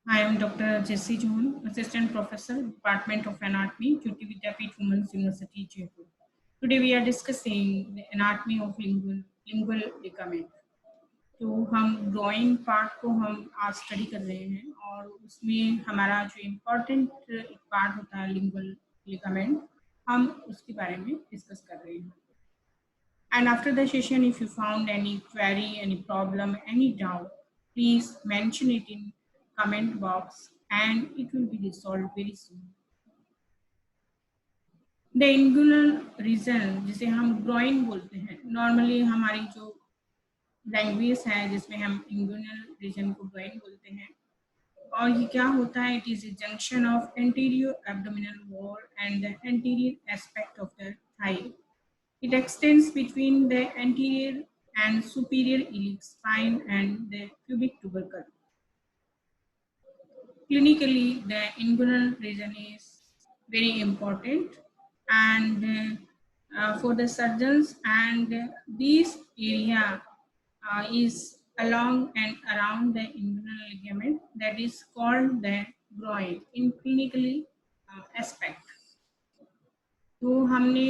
I am Dr. Jessie John, Assistant Professor, Department of Anatomy, Jyoti Vidyapeeth Women's University, Jaipur. Today we are discussing the anatomy of lingual ligament. तो हम growing part को हम आज study कर रहे हैं और उसमें हमारा जो इम्पोर्टेंट एक पार्ट होता है लिंगुअल लिगामेंट, हम उसके बारे में डिस्कस कर रहे हैं. And after the session, if you found any query, any problem, any doubt, please mention it in comment box and it will be resolved very soon. The inguinal region, जिसे हम groin बोलते हैं, normally हमारी जो language है जिसमें हम inguinal reason को groin बोलते हैं, और ये क्या होता है? It is a junction of anterior abdominal wall and the anterior aspect of the thigh. It extends between the anterior and superior iliac spine and the pubic tubercle. Clinically, the inguinal region is very important, and for the surgeons, and this area is along and around the inguinal ligament that is called the groin in clinically aspect. तो हमने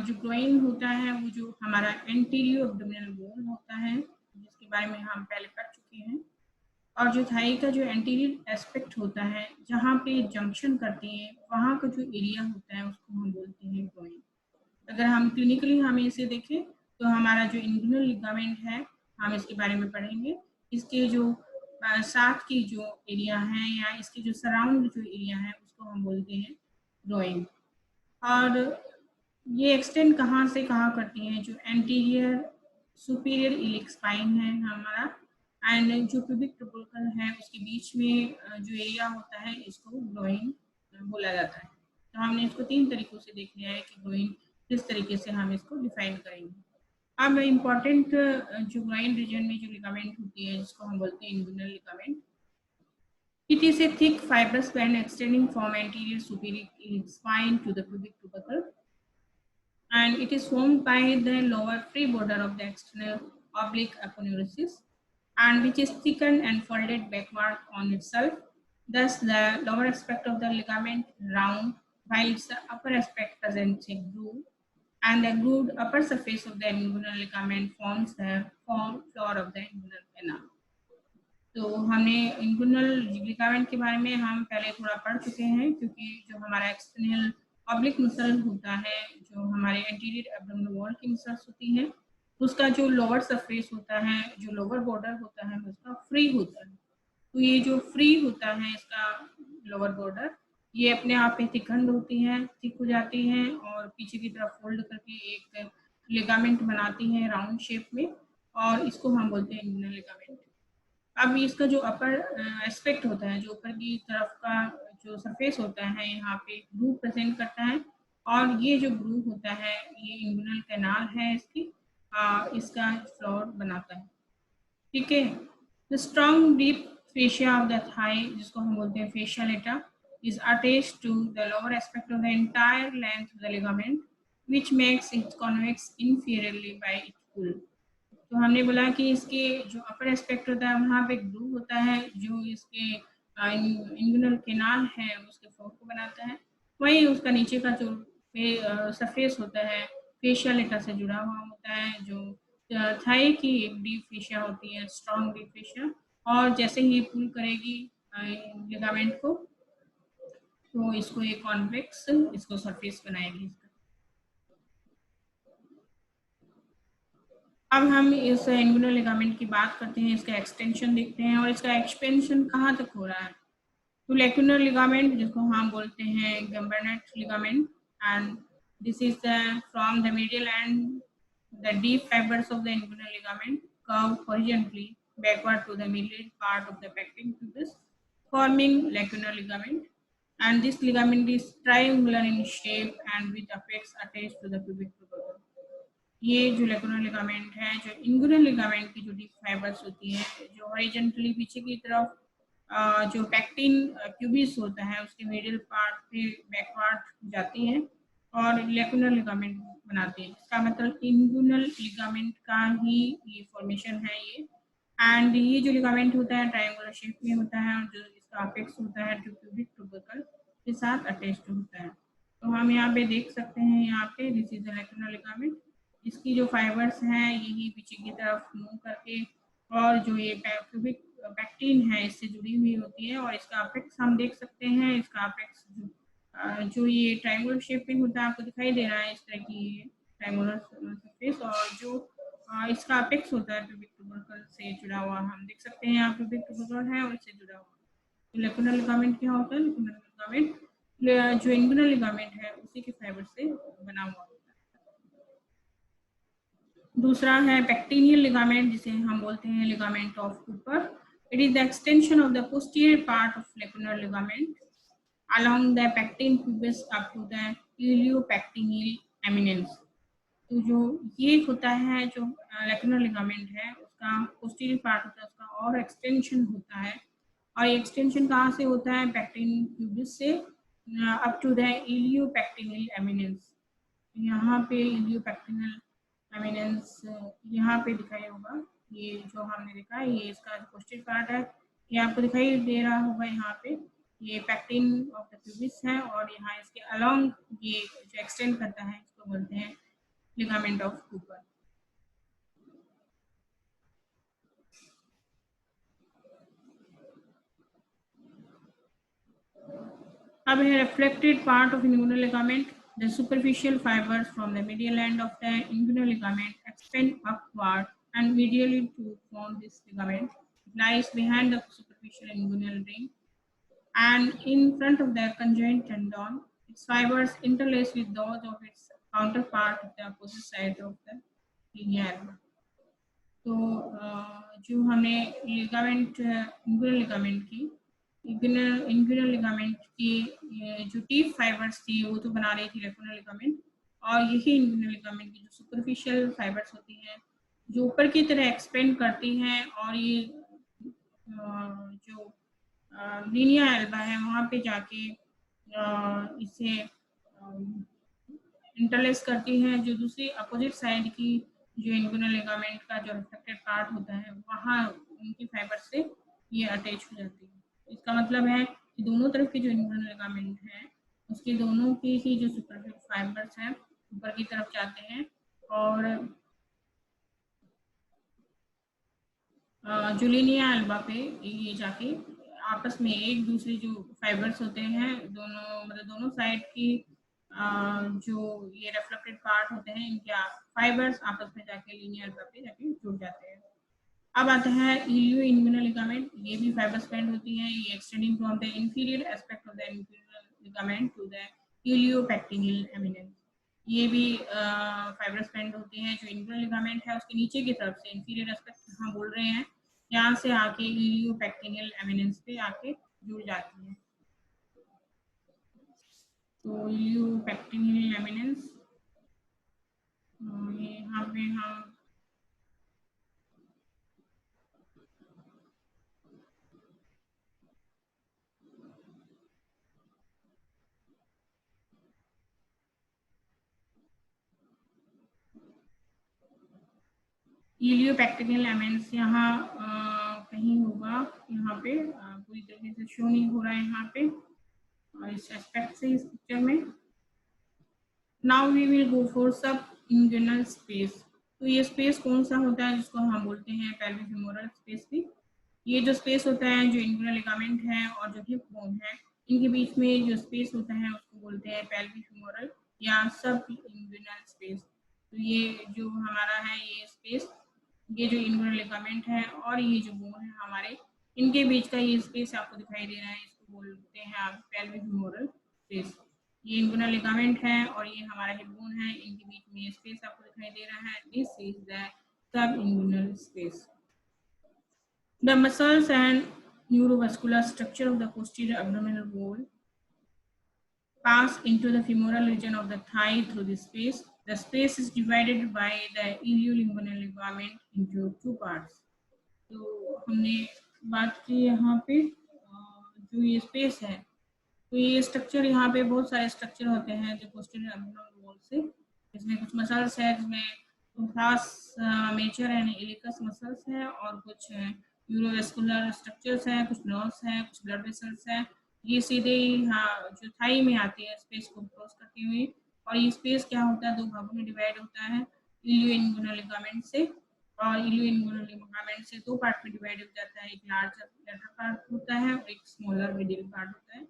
जो groin होता है वो जो हमारा anterior abdominal wall होता है जिसके बारे में हम पहले पढ़ चुके हैं, और जो थाई का जो एंटीरियर एस्पेक्ट होता है जहाँ पे जंक्शन करती है वहाँ का जो एरिया होता है उसको हम बोलते हैं ग्रोइन. अगर हम क्लिनिकली हमें इसे देखें तो हमारा जो इंगुइनल लिगामेंट है हम इसके बारे में पढ़ेंगे. इसके जो साथ की जो एरिया है या इसके जो सराउंड जो एरिया है उसको हम बोलते हैं ग्रोइन. और ये एक्सटेंड कहाँ से कहाँ करती हैं? जो एंटीरियर सुपीरियर इलिक स्पाइन है हमारा एंड जो प्यूबिक ट्यूबरकल है उसके बीच में जो एरिया होता है इसको ग्रोइन बोला जाता है. तो हमने इसको 3 तरीकों से देख लिया है कि ग्रोइन किस तरीके से हम इसको डिफाइन करेंगे. अब इम्पॉर्टेंट जो ग्रोइन रीजन में जो लिगामेंट होती है जिसको हम बोलते हैं inguinal ligament. It is a thick fibrous band extending from anterior superior iliac spine to the pubic tubercle, and it is formed by the lower free border of the external oblique aponeurosis, and which is thickened and folded backward on itself. Thus, the lower aspect of the ligament round, while its upper aspect presents a groove, and the grooved upper surface of the inguinal ligament forms the floor of the inguinal canal. तो हमने inguinal ligament के बारे में हम पहले थोड़ा पढ़ चुके हैं, क्योंकि जो हमारा एक्सटर्नल ऑब्लिक मसल होता है जो हमारे एंटीरियर एब्डोमिनल वॉल की मसल्स होती हैं उसका जो लोअर सरफेस होता है, जो लोअर बॉर्डर होता है उसका फ्री होता है. तो ये जो फ्री होता है इसका लोअर बॉर्डर ये अपने आप में थिकंड होती है, थिक हो जाती है और पीछे की तरफ फोल्ड करके एक लिगामेंट बनाती है राउंड शेप में, और इसको हम बोलते हैं इंगुइनल लिगामेंट. अब इसका जो अपर एस्पेक्ट होता है, जो ऊपर की तरफ का जो सरफेस होता है यहाँ पे ग्रूव प्रेजेंट करता है, और ये जो ग्रूव होता है ये इंगुइनल कैनाल है इसका फ्लोर बनाता है. ठीक है. The strong deep fascia of the thigh जिसको हम बोलते हैं फेशिया लेटा is attached to the lower aspect of the entire length of the ligament, which makes it convex inferiorly by its pull. तो हमने बोला कि इसके जो अपर एस्पेक्ट होता है वहाँ पे ग्रूव होता है जो इसके इंगुइनल कैनाल है उसके फ्लोर को बनाता है. वहीं उसका नीचे का जो सरफेस होता है फेशिया लेटा से जुड़ा हुआ होता है, जो थाई की एक डीप फेशिया होती है, स्ट्रॉन्ग डीप फेशिया, और जैसे ही पुल करेगी लिगामेंट को तो इसको एक कॉन्वेक्स इसको सरफेस बनाएगी. अब हम इस इंगुइनल लिगामेंट की बात करते हैं, इसका एक्सटेंशन देखते हैं और इसका एक्सपेंशन कहाँ तक हो रहा है. तो लैक्यूनर लिगामेंट जिसको हम बोलते हैं Gimbernat ligament, and this is from the medial and the deep fibres of the inguinal ligament curve horizontally backward to the middle part of the pectoral pubis, forming lacunar ligament, and this ligament is triangular in shape and with apex attached to the pubic tubercle. ये जो लेकुनर ligament है, जो inguinal ligament की जो deep fibres होती हैं जो horizontally पीछे की तरफ जो पैक्टिन प्यूबिस होता है उसके मिडिल पार्ट पे बैकवर्ड जाती हैं और लेकुनर लिगामेंट बनाती है. इसका मतलब इंगुइनल लिगामेंट का ही ये फॉर्मेशन है ये, एंड ये जो लिगामेंट होता है ट्रायंगुलर शेप में होता है और जो इसका अपेक्स होता है जो क्यूबिक ट्यूबरकल के साथ अटैच्ड होता है। तो हम यहाँ पे देख सकते हैं, यहाँ पे दिस इज द लैक्यूनर लिगामेंट। इसकी जो फाइबर्स हैं यही पीछे की तरफ मूव करके और जो ये क्यूबिक पैक्टिन है इससे जुड़ी हुई होती है, और इसका अपेक्स हम देख सकते हैं। इसका अपेक्स जो ये ट्रायंगुलर शेप में होता है, आपको दिखाई दे रहा है इस तरह की ट्रायंगुलर सरफेस, और जो इसका अपेक्स होता है क्यूबिक ट्यूबरकल से जुड़ा हुआ, हम देख सकते हैं यहाँ क्यूबिक ट्यूबरकल है और इससे जुड़ा हुआ। तो लैक्यूनर लिगामेंट क्या होता है? लैक्यूनर लिगामेंट जो इंगुइनल लिगामेंट है उसी के फाइबर से बना हुआ होता है। दूसरा है पेक्टिनियल लिगामेंट, जिसे हम बोलते हैं ligament of Cooper. It is the extension of the posterior part of lacunar ligament along the pectin pubis up to the iliopectineal eminence। तो जो ये होता है, जो लैक्यूनर लिगामेंट है उसका पोस्टीरियर पार्ट होता है, उसका और एक्सटेंशन होता है, और ये एक्सटेंशन कहाँ से होता है? पेक्टिन प्यूबिस से up to the iliopectineal eminence. यहाँ पे इलियोपेक्टिनल एमिनेंस यहाँ पे दिखाई होगा, ये जो हमने देखा है, ये इसका पोस्टीरियर पार्ट है, ये आपको दिखाई दे रहा होगा। यहाँ पे ये पेक्टिन ऑफ द प्यूबिस है, और यहाँ इसके अलोंग ये जो एक्सटेंड करता है इसको बोलते हैं लिगामेंट ऑफ कूपर। अब है reflected part of inguinal ligament. The superficial fibers from the medial end of the inguinal ligament extend upward and medially to form this ligament. It lies behind the superficial inguinal ring and in front of the conjoint tendon. Its fibers interlace with those of its counterpart of the opposite side of the linea alba. तो जो हमने ligament inguinal ligament की inguinal ligament की जो टीप fibres थी वो तो बना रही थी लैक्यूनर लिगामेंट, और यही इंगुइनल लिगामेंट की जो सुपरफिशियल फाइबर्स होती हैं जो ऊपर की तरह एक्सपेंड करती हैं, और ये जो लीनिया एल्बा है वहाँ पे जाके इसे इंटरलेस करती हैं, जो दूसरी अपोजिट साइड की जो इंगुइनल लिगामेंट का जो रिफ्लेक्टेड पार्ट होता है वहाँ उनकी फाइबर से ये अटैच हो जाती है। इसका मतलब है कि दोनों तरफ की जो इंगुइनल लिगामेंट है उसके दोनों की ही जो सुपरफिशियल फाइबर्स हैं ऊपर की तरफ जाते हैं, और जो लीनिया एल्बा पे ये जाके आपस में एक दूसरे जो फाइबर्स होते हैं दोनों, मतलब दोनों साइड की जो ये रिफ्लेक्टेड पार्ट होते हैं इनके फाइबर्स आपस में जाके लीनिया एल्बा पे जाके जुड़ जाते हैं। अब आता है इलियो इंगुइनल लिगामेंट। ये भी फाइबर स्पेंड होती है, ये extending from the inferior aspect of the inguinal ligament to the iliopectineal eminence. ये भी फाइबर स्पेंड होती है। जो इंगुइनल लिगामेंट है उसके नीचे की तरफ से इंफीरियर एस्पेक्ट हम बोल रहे हैं, यहाँ से आके इलियोपेक्टिनियल एमिनेंस पे आके जुड़ जाती है। तो इलियोपेक्टिनियल एमिनेंस यहाँ पे हम इलियोपेक्टिनियल एमिनेंस यहाँ कहीं होगा, यहाँ पे पूरी तरीके से शो नहीं हो रहा है यहाँ पे इस एस्पेक्ट से इस पिक्चर में। Now we will go for sub inguinal space. तो ये स्पेस कौन सा होता है जिसको हम बोलते हैं पेल्विक फेमोरल स्पेस भी। ये जो स्पेस होता है जो इंगुइनल लिगामेंट है और जो हिप बोन है इनके बीच में जो स्पेस होता है उसको बोलते हैं पेल्विक फेमोरल या सब इंगुइनल स्पेस। तो ये जो हमारा है ये स्पेस, ये जो इंगुइनल लिगामेंट है और ये जो बोन है हमारे, इनके बीच का ये स्पेस आपको दिखाई दे रहा है, इसको बोलते हैं आप पेल्विक फेमोरल स्पेस। ये इंगुइनल लिगामेंट है और ये हमारा हिप बोन है, इनके बीच में ये स्पेस आपको दिखाई दे रहा है। This is the sub inguinal space. The muscles and neurovascular structure of the posterior abdominal wall pass into the femoral region of the thigh through this space. The space is divided by the iliolinguinal ligament into two parts. तो हमने बात की यहाँ पे जो ये space है, तो ये स्ट्रक्चर यहाँ पे बहुत सारे स्ट्रक्चर होते हैं जो पोस्टीरियर एब्डोमिनल वॉल से, इसमें कुछ मसल्स है जिसमें ग्रास मेजर एंड इलिकस मसल्स है और कुछ न्यूरोवेस्कुलर स्ट्रक्चर्स हैं, कुछ नर्व्स हैं, कुछ ब्लड वेसल्स हैं। ये सीधे यहाँ जो थाई में आती है स्पेस को क्रॉस करती हुई, और ये स्पेस क्या होता है, दो भागों में डिवाइड होता है, इलियो-इंगुइनल लिगामेंट से, और इलियो-इंगुइनल लिगामेंट से दो पार्ट में डिवाइड हो जाता है, एक लार्जर लेटरल पार्ट होता है और एक स्मॉलर मिडिल पार्ट होता है।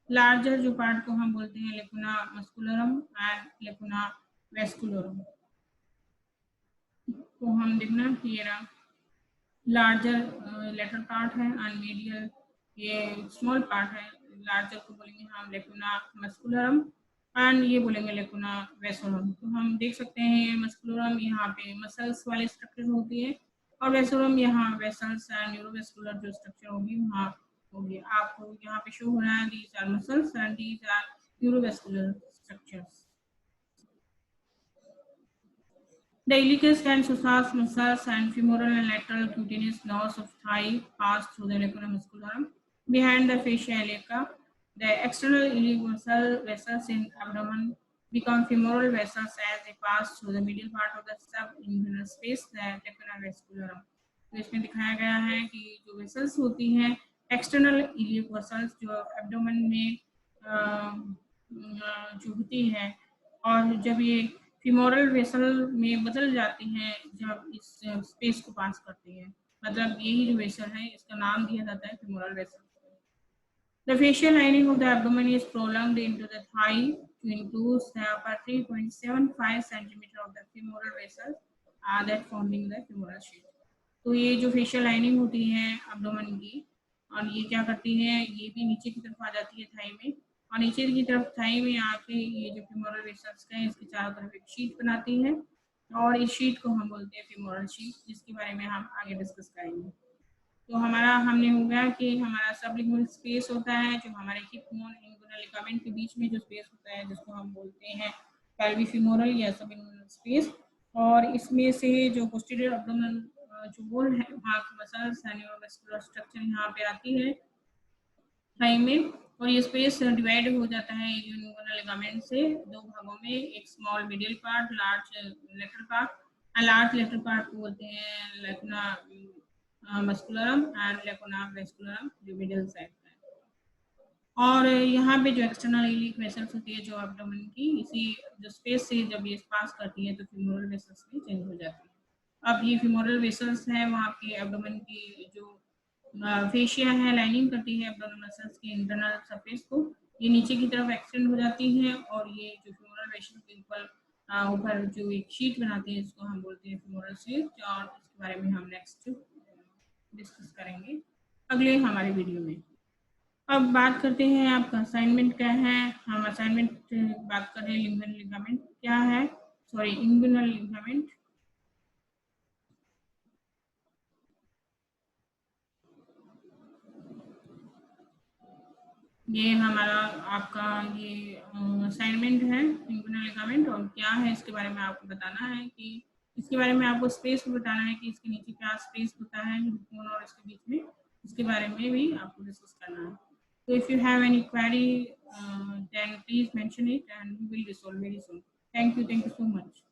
लार्जर जो पार्ट को हम बोलते हैं लेकुना मस्कुलरम एंड लेकुना वेस्कुलरम। तो हम देखना ये रहा लार्जर लेटरल पार्ट है एंड मीडियल ये स्मॉल पार्ट है। लार्जर को बोलेंगे हम लेकुना मस्कुलरम एंड ये बोलेंगे लेकुना वेसोरम। तो हम देख सकते हैं मस्कुलरम यहाँ पे मसल्स वाले स्ट्रक्चर होती है, और वेसोरम यहाँ वेसल्स एंड न्यूरोवेस्कुलर जो स्ट्रक्चर होगी वहाँ होगी। आपको यहाँ पे शो हो रहा है these are muscles and these are neurovascular structures. The iliacus and psoas muscles and femoral and lateral cutaneous nerves of thigh pass through the iliacum muscularum behind the fascia iliaca. The external iliac muscle vessels in abdomen become femoral vessels as they pass through the middle part of the subinguinal space, the iliacum vascularum. तो इसमें दिखाया गया है कि जो vessels होती हैं external iliac vessels जो एब्डोमेन में जो होती है, और जब ये फीमोरल वेसल में बदल जाती हैं जब इस स्पेस को पास करती है, मतलब यही जो वेसल है इसका नाम दिया जाता है femoral vessel. The facial lining of the abdomen is prolonged into the thigh to include about 3.75 centimeter of the femoral vessels that forming the femoral sheath. तो ये जो फेशियल लाइनिंग होती है एब्डोमेन की, और ये क्या करती है, ये भी नीचे की तरफ आ जाती है थाई में, और नीचे की तरफ थाई में आके ये जो फीमोरल वेसल्स है इसके चारों तरफ एक शीट बनाती है, और इस शीट को हम बोलते हैं फीमोरल शीट, जिसके बारे में हम आगे डिस्कस करेंगे। तो हमने हो गया कि हमारा सबलिंगुअल स्पेस होता है जो हमारे हिप बोन इंगुइनल लिगामेंट के बीच में जो स्पेस होता है जिसको हम बोलते हैं पेल्विक फीमोरल या सबलिंगुअल स्पेस, और इसमें से जो पोस्टीरियर एब्डोमिनल जो वॉल है वहाँ की मसल्स एंड न्यूरोवेस्कुलर स्ट्रक्चर यहाँ पे आती है थाई में, और ये स्पेस डिवाइड हो जाता है इंगुइनल लिगामेंट से दो भागों में, एक small middle part, large lateral part. Large lateral part को बोलते हैं लेकुना मस्कुलरम एंड लेकुना वेस्कुलरम जो मिडिल साइड का है। और यहाँ पे जो एक्सटर्नल इलियक वेसल्स होती है जो एब्डोमेन की, इसी जो स्पेस से जब ये पास करती है तो फीमोरल वेसल्स में चेंज हो जाती है। अब ये फीमोरल वेसल्स है वहाँ की एब्डोमेन की जो फेशिया है लाइनिंग करती है एब्डोमिनल मसल्स के इंटरनल सरफेस को, ये नीचे की तरफ एक्सटेंड हो जाती है, और ये जो फीमोरल वेसल के ऊपर जो एक शीट बनाती है इसको हम बोलते हैं फीमोरल शीट, और इसके बारे में हम नेक्स्ट डिस्कस करेंगे अगले हमारे वीडियो में। अब बात करते हैं आपका असाइनमेंट क्या है। हम असाइनमेंट बात कर रहे हैं इंगुइनल लिगामेंट क्या है, सॉरी इंगुइनल लिगामेंट। ये हमारा आपका ये असाइनमेंट है इंगुइनल लिगामेंट, और क्या है इसके बारे में आपको बताना है कि इसके बारे में आपको स्पेस भी बताना है कि इसके नीचे क्या स्पेस होता है हिप्पोन और इसके बीच में, इसके बारे में भी आपको डिस्कस करना है। So if you have any query, then please mention it and we will resolve very soon. Thank you so much.